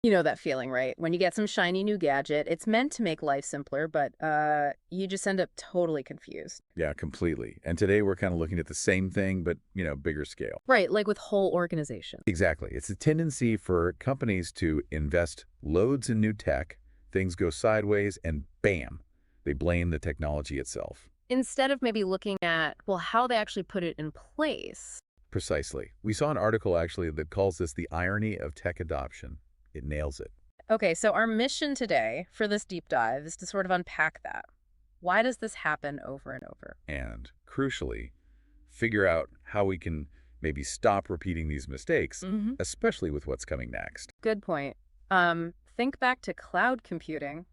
You know that feeling, right? When you get some shiny new gadget, it's meant to make life simpler, but you just end up totally confused. Yeah, completely. And today we're kind of looking at the same thing, but, bigger scale. Right, like with whole organization. Exactly. It's a tendency for companies to invest loads in new tech, things go sideways, and bam, they blame the technology itself. Instead of maybe looking at, well, how they actually put it in place. Precisely. We saw an article actually that calls this the irony of tech adoption. It nails it. Okay, so our mission today for this deep dive is to sort of unpack that. Why does this happen over and over? And crucially, figure out how we can maybe stop repeating these mistakes, especially with what's coming next. Good point. Think back to cloud computing.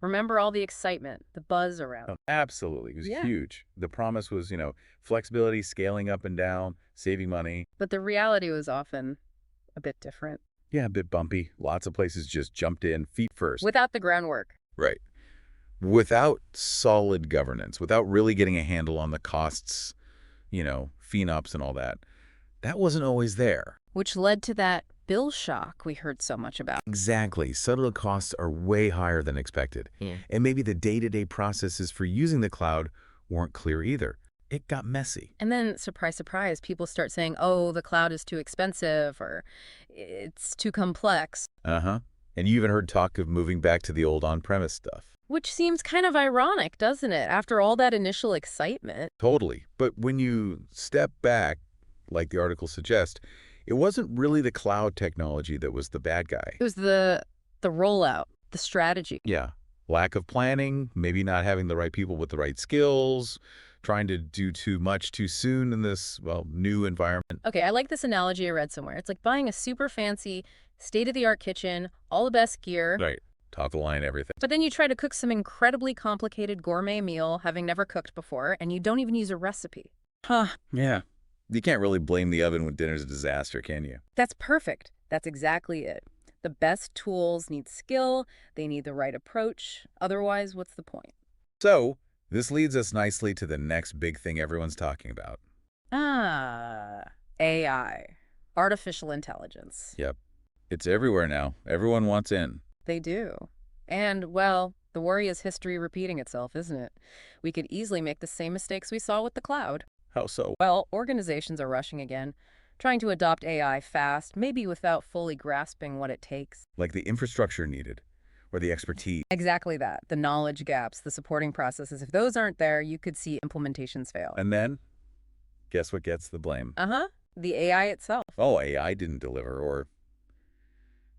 Remember all the excitement, the buzz around. Oh, absolutely. It was Yeah. huge. The promise was, flexibility, scaling up and down, saving money. But the reality was often a bit different. Yeah, a bit bumpy. Lots of places just jumped in feet first. Without the groundwork. Right. Without solid governance, without really getting a handle on the costs, FinOps and all that, that wasn't always there. Which led to that bill shock we heard so much about. Exactly. Subtle costs are way higher than expected. Yeah. And maybe the day-to-day processes for using the cloud weren't clear either. It got messy. And then, surprise, surprise, people start saying, oh, the cloud is too expensive or it's too complex. Uh-huh. And you even heard talk of moving back to the old on-premise stuff. Which seems kind of ironic, doesn't it? After all that initial excitement. Totally. But when you step back, like the article suggests, it wasn't really the cloud technology that was the bad guy. It was the rollout, the strategy. Yeah. Lack of planning, maybe not having the right people with the right skills, trying to do too much too soon in this, new environment. Okay, I like this analogy I read somewhere. It's like buying a super fancy, state-of-the-art kitchen, all the best gear. Right. Top of the line, everything. But then you try to cook some incredibly complicated gourmet meal, having never cooked before, and you don't even use a recipe. Huh. Yeah. You can't really blame the oven when dinner's a disaster, can you? That's perfect. That's exactly it. The best tools need skill, they need the right approach. Otherwise, what's the point? So, this leads us nicely to the next big thing everyone's talking about. AI. Artificial intelligence. Yep. It's everywhere now. Everyone wants in. They do. And, well, the worry is history repeating itself, isn't it? We could easily make the same mistakes we saw with the cloud. How so? Well, organizations are rushing again, trying to adopt AI fast, maybe without fully grasping what it takes. Like the infrastructure needed, or the expertise. Exactly that. The knowledge gaps, the supporting processes. If those aren't there, you could see implementations fail. And then, guess what gets the blame? The AI itself. Oh, AI didn't deliver, or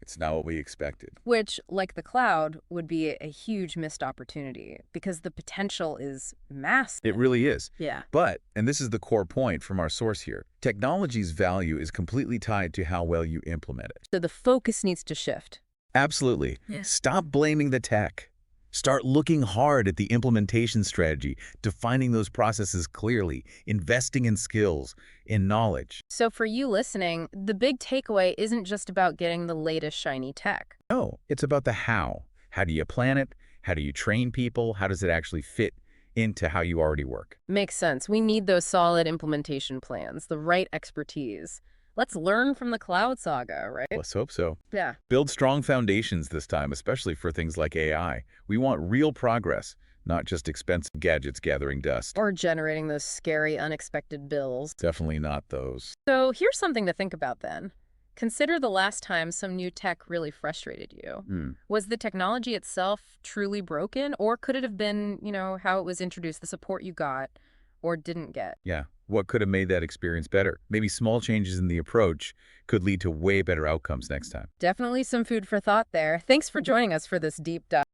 it's not what we expected. Which, like the cloud, would be a huge missed opportunity because the potential is massive. It really is. Yeah. But, and this is the core point from our source here, technology's value is completely tied to how well you implement it. So the focus needs to shift. Absolutely. Yeah. Stop blaming the tech. Start looking hard at the implementation strategy, defining those processes clearly, investing in skills, in knowledge. So for you listening, the big takeaway isn't just about getting the latest shiny tech. No, it's about the how. How do you plan it? How do you train people? How does it actually fit into how you already work? Makes sense. We need those solid implementation plans, the right expertise. Let's learn from the cloud saga, right? Let's hope so. Yeah. Build strong foundations this time, especially for things like AI. We want real progress, not just expensive gadgets gathering dust. Or generating those scary, unexpected bills. Definitely not those. So here's something to think about then. Consider the last time some new tech really frustrated you. Was the technology itself truly broken, or could it have been, how it was introduced, the support you got or didn't get? Yeah. What could have made that experience better? Maybe small changes in the approach could lead to way better outcomes next time. Definitely some food for thought there. Thanks for joining us for this deep dive.